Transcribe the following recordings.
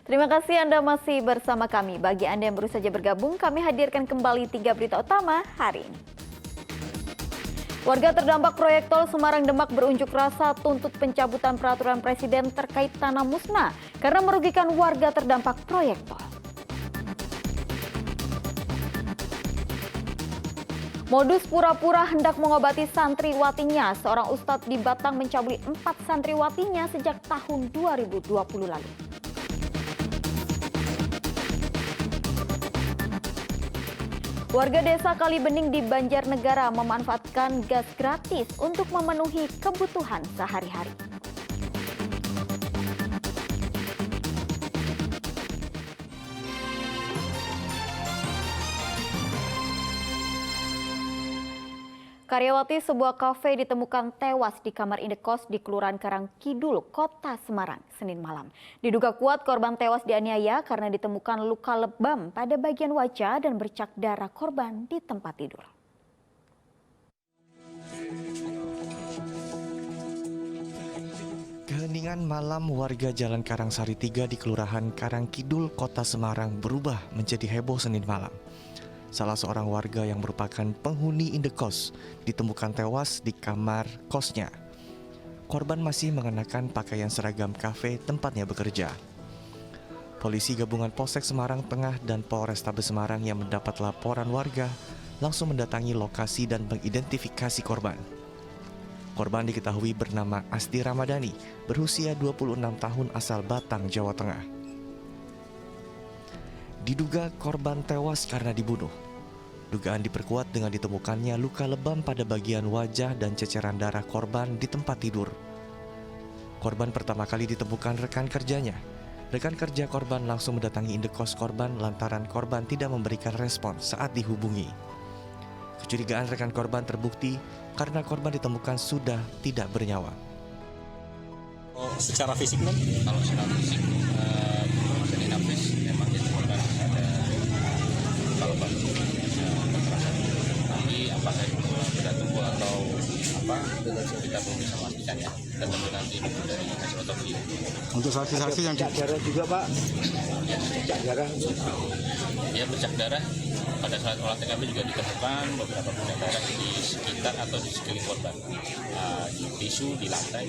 Terima kasih Anda masih bersama kami. Bagi Anda yang baru saja bergabung, kami hadirkan kembali 3 berita utama hari ini. Warga terdampak proyek tol Semarang-Demak berunjuk rasa tuntut pencabutan peraturan Presiden terkait tanah musnah karena merugikan warga terdampak proyek tol. Modus pura-pura hendak mengobati santriwatinya, seorang ustadz di Batang mencabuli 4 santriwatinya sejak tahun 2020 lalu. Warga desa Kalibening di Banjarnegara memanfaatkan gas gratis untuk memenuhi kebutuhan sehari-hari. Karyawati sebuah kafe ditemukan tewas di kamar indekos di Kelurahan Karangkidul, Kota Semarang, Senin malam. Diduga kuat korban tewas dianiaya karena ditemukan luka lebam pada bagian wajah dan bercak darah korban di tempat tidur. Keheningan malam warga Jalan Karangsari 3 di Kelurahan Karangkidul, Kota Semarang berubah menjadi heboh Senin malam. Salah seorang warga yang merupakan penghuni indekos ditemukan tewas di kamar kosnya. Korban masih mengenakan pakaian seragam kafe tempatnya bekerja. Polisi gabungan Polsek Semarang Tengah dan Polrestabes Semarang yang mendapat laporan warga langsung mendatangi lokasi dan mengidentifikasi korban. Korban diketahui bernama Asti Ramadhani, berusia 26 tahun asal Batang, Jawa Tengah. Diduga korban tewas karena dibunuh. Dugaan diperkuat dengan ditemukannya luka lebam pada bagian wajah dan ceceran darah korban di tempat tidur. Korban pertama kali ditemukan rekan kerjanya. Rekan kerja korban langsung mendatangi indekos korban lantaran korban tidak memberikan respon saat dihubungi. Kecurigaan rekan korban terbukti karena korban ditemukan sudah tidak bernyawa. Secara fisik kan? Kalau secara fisik dinafis memang ditemukan ada kalau kekerasan, tapi apakah itu benda tubuh atau apa kita belum bisa memastikan ya, dan tentu nanti itu dari hasil otopsi. Untuk saksi-saksi yang darah juga Pak, bercak darah. Ya, bercak darah pada saat olah TKP juga ditemukan beberapa bercak darah di sekitar atau di sekeliling korban, di tisu, di lantai.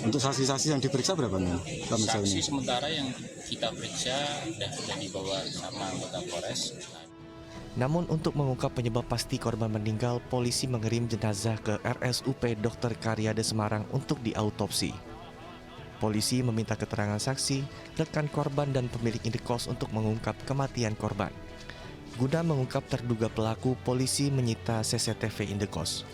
untuk saksi-saksi yang diperiksa berapa nih? Saksi sementara yang kita periksa sudah dibawa sama anggota Polres. Namun untuk mengungkap penyebab pasti korban meninggal, polisi mengirim jenazah ke RSUP Dr. Karyade Semarang untuk diautopsi. Polisi meminta keterangan saksi, rekan korban dan pemilik indekos untuk mengungkap kematian korban. Guna mengungkap terduga pelaku, polisi menyita CCTV indekos.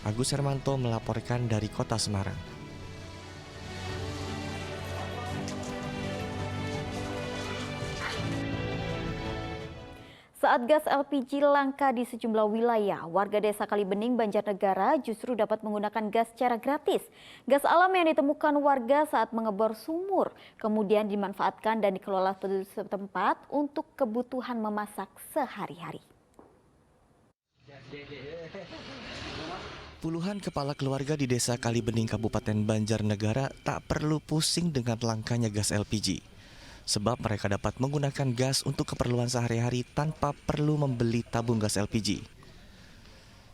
Agus Hermanto melaporkan dari Kota Semarang. Saat gas LPG langka di sejumlah wilayah, warga desa Kalibening, Banjarnegara justru dapat menggunakan gas secara gratis. Gas alam yang ditemukan warga saat mengebor sumur, kemudian dimanfaatkan dan dikelola penduduk setempat untuk kebutuhan memasak sehari-hari. Puluhan kepala keluarga di desa Kalibening, Kabupaten Banjarnegara tak perlu pusing dengan langkanya gas LPG. Sebab mereka dapat menggunakan gas untuk keperluan sehari-hari tanpa perlu membeli tabung gas LPG.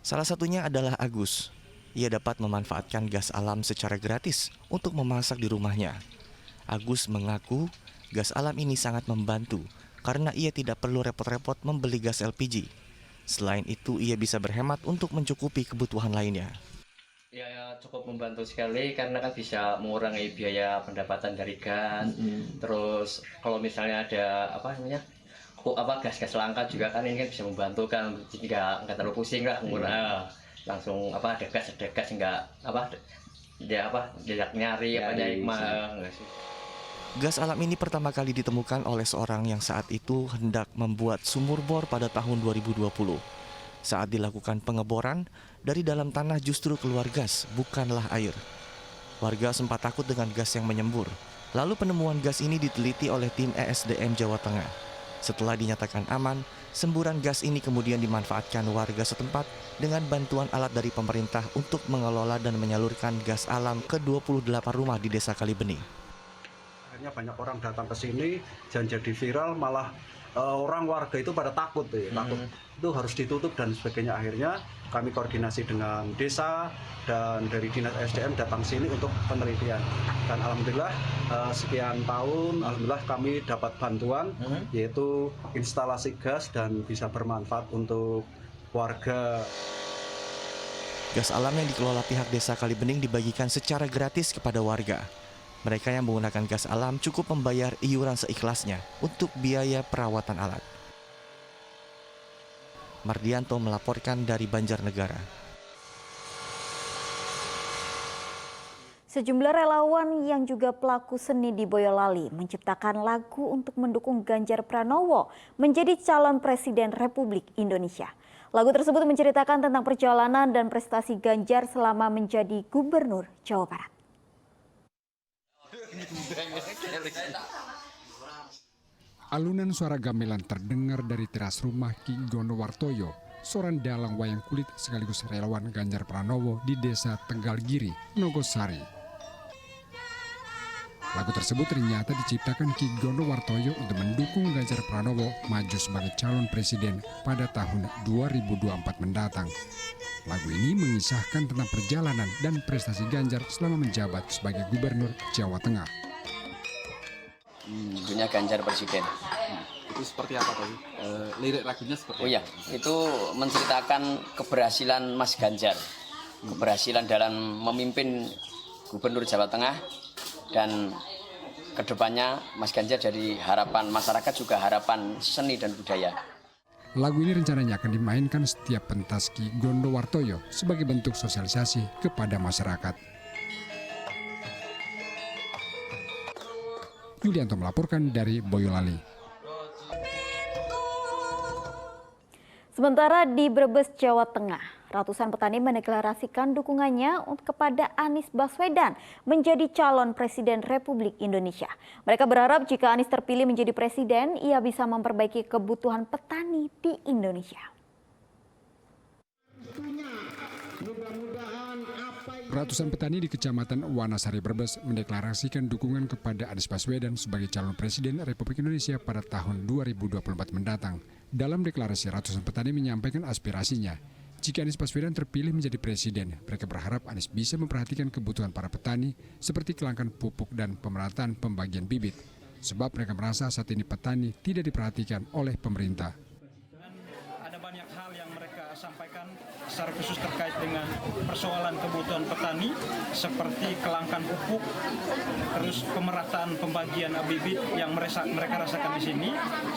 Salah satunya adalah Agus. Ia dapat memanfaatkan gas alam secara gratis untuk memasak di rumahnya. Agus mengaku gas alam ini sangat membantu karena ia tidak perlu repot-repot membeli gas LPG. Selain itu, ia bisa berhemat untuk mencukupi kebutuhan lainnya. Ya, cukup membantu sekali karena kan bisa mengurangi biaya pendapatan dari gas. Terus kalau misalnya ada gas-gas langka juga kan ini kan bisa membantu kan, nggak terlalu pusing lah, langsung ada gas nggak nyari mahal. Gas alam ini pertama kali ditemukan oleh seorang yang saat itu hendak membuat sumur bor pada tahun 2020. Saat dilakukan pengeboran, dari dalam tanah justru keluar gas, bukanlah air. Warga sempat takut dengan gas yang menyembur. Lalu penemuan gas ini diteliti oleh tim ESDM Jawa Tengah. Setelah dinyatakan aman, semburan gas ini kemudian dimanfaatkan warga setempat dengan bantuan alat dari pemerintah untuk mengelola dan menyalurkan gas alam ke 28 rumah di Desa Kalibening. Akhirnya banyak orang datang ke sini dan jadi viral, malah orang warga itu pada takut, takut itu harus ditutup dan sebagainya. Akhirnya kami koordinasi dengan desa dan dari dinas SDM datang sini untuk penelitian. Dan alhamdulillah sekian tahun, alhamdulillah kami dapat bantuan yaitu instalasi gas dan bisa bermanfaat untuk warga. Gas alam yang dikelola pihak Desa Kalibening dibagikan secara gratis kepada warga. Mereka yang menggunakan gas alam cukup membayar iuran seikhlasnya untuk biaya perawatan alat. Mardianto melaporkan dari Banjarnegara. Sejumlah relawan yang juga pelaku seni di Boyolali menciptakan lagu untuk mendukung Ganjar Pranowo menjadi calon Presiden Republik Indonesia. Lagu tersebut menceritakan tentang perjalanan dan prestasi Ganjar selama menjadi Gubernur Jawa Barat. Alunan suara gamelan terdengar dari teras rumah Ki Gonowartoyo, seorang dalang wayang kulit sekaligus relawan Ganjar Pranowo di Desa Tegalgiri, Nogosari. Lagu tersebut ternyata diciptakan Ki Gonowartoyo untuk mendukung Ganjar Pranowo maju sebagai calon presiden pada tahun 2024 mendatang. Lagu ini mengisahkan tentang perjalanan dan prestasi Ganjar selama menjabat sebagai Gubernur Jawa Tengah. Tentunya Ganjar Presiden. Itu seperti apa tadi? Lirik lagunya seperti Oh iya, itu menceritakan keberhasilan Mas Ganjar. Keberhasilan dalam memimpin Gubernur Jawa Tengah dan kedepannya Mas Ganjar jadi harapan masyarakat juga harapan seni dan budaya. Lagu ini rencananya akan dimainkan setiap pentas Ki Gonowartoyo sebagai bentuk sosialisasi kepada masyarakat. Yulianto melaporkan dari Boyolali. Sementara di Brebes, Jawa Tengah, ratusan petani mendeklarasikan dukungannya kepada Anies Baswedan menjadi calon Presiden Republik Indonesia. Mereka berharap jika Anies terpilih menjadi presiden, ia bisa memperbaiki kebutuhan petani di Indonesia. Ratusan petani di Kecamatan Wanasari Brebes mendeklarasikan dukungan kepada Anies Baswedan sebagai calon Presiden Republik Indonesia pada tahun 2024 mendatang. Dalam deklarasi, ratusan petani menyampaikan aspirasinya. Jika Anies Baswedan terpilih menjadi presiden, mereka berharap Anies bisa memperhatikan kebutuhan para petani seperti kelangkaan pupuk dan pemerataan pembagian bibit. Sebab mereka merasa saat ini petani tidak diperhatikan oleh pemerintah. Ada banyak hal yang mereka sampaikan secara khusus terkait dengan persoalan kebutuhan petani seperti kelangkaan pupuk, terus pemerataan pembagian bibit yang mereka rasakan di sini,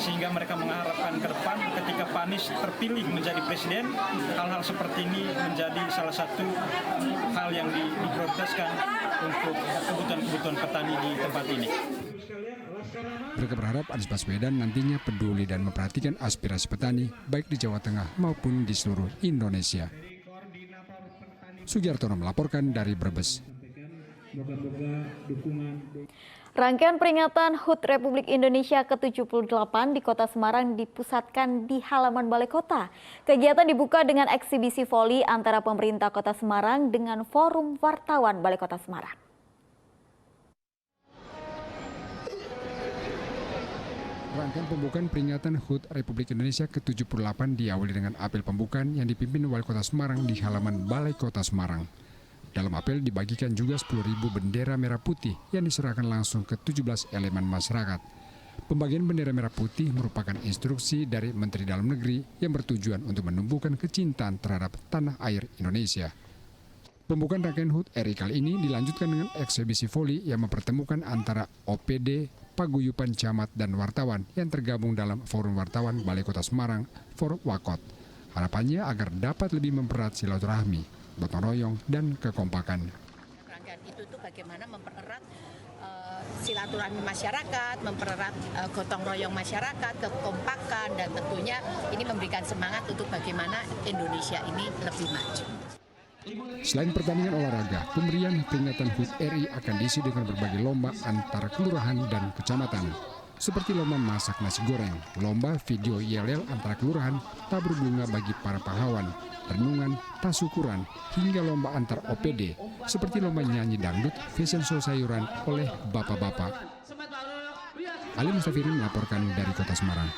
sehingga mereka mengharapkan ke depan ketika Pak Anies terpilih menjadi presiden, hal-hal seperti ini menjadi salah satu hal yang diprioritaskan untuk kebutuhan petani di tempat ini. Mereka berharap Anies Baswedan nantinya peduli dan memperhatikan aspirasi petani baik di Jawa Tengah maupun di seluruh Indonesia. Sugiartono melaporkan dari Brebes. Rangkaian peringatan HUT Republik Indonesia ke-78 di Kota Semarang dipusatkan di halaman Balai Kota. Kegiatan dibuka dengan eksibisi voli antara pemerintah Kota Semarang dengan Forum Wartawan Balai Kota Semarang. Rangkaian pembukaan peringatan HUT Republik Indonesia ke-78 diawali dengan apel pembukaan yang dipimpin Wali Kota Semarang di halaman Balai Kota Semarang. Dalam apel dibagikan juga 10.000 bendera merah putih yang diserahkan langsung ke 17 elemen masyarakat. Pembagian bendera merah putih merupakan instruksi dari Menteri Dalam Negeri yang bertujuan untuk menumbuhkan kecintaan terhadap tanah air Indonesia. Pembukaan rangkaian HUT RI kali ini dilanjutkan dengan eksibisi voli yang mempertemukan antara OPD, paguyuban camat dan wartawan yang tergabung dalam Forum Wartawan Balai Kota Semarang, Forwakot. Harapannya agar dapat lebih mempererat silaturahmi, gotong royong, dan kekompakan. Rangkaian itu tuh bagaimana mempererat silaturahmi masyarakat, mempererat gotong royong masyarakat, kekompakan, dan tentunya ini memberikan semangat untuk bagaimana Indonesia ini lebih maju. Selain pertandingan olahraga, pemberian peringatan HUT RI akan diisi dengan berbagai lomba antara kelurahan dan kecamatan. seperti lomba masak nasi goreng, lomba video yel-yel antara kelurahan, tabur bunga bagi para pahlawan, renungan, tasukuran, hingga lomba antar OPD, seperti lomba nyanyi dangdut, fashion show sayuran oleh bapak-bapak. Ali Mustafirin melaporkan dari Kota Semarang.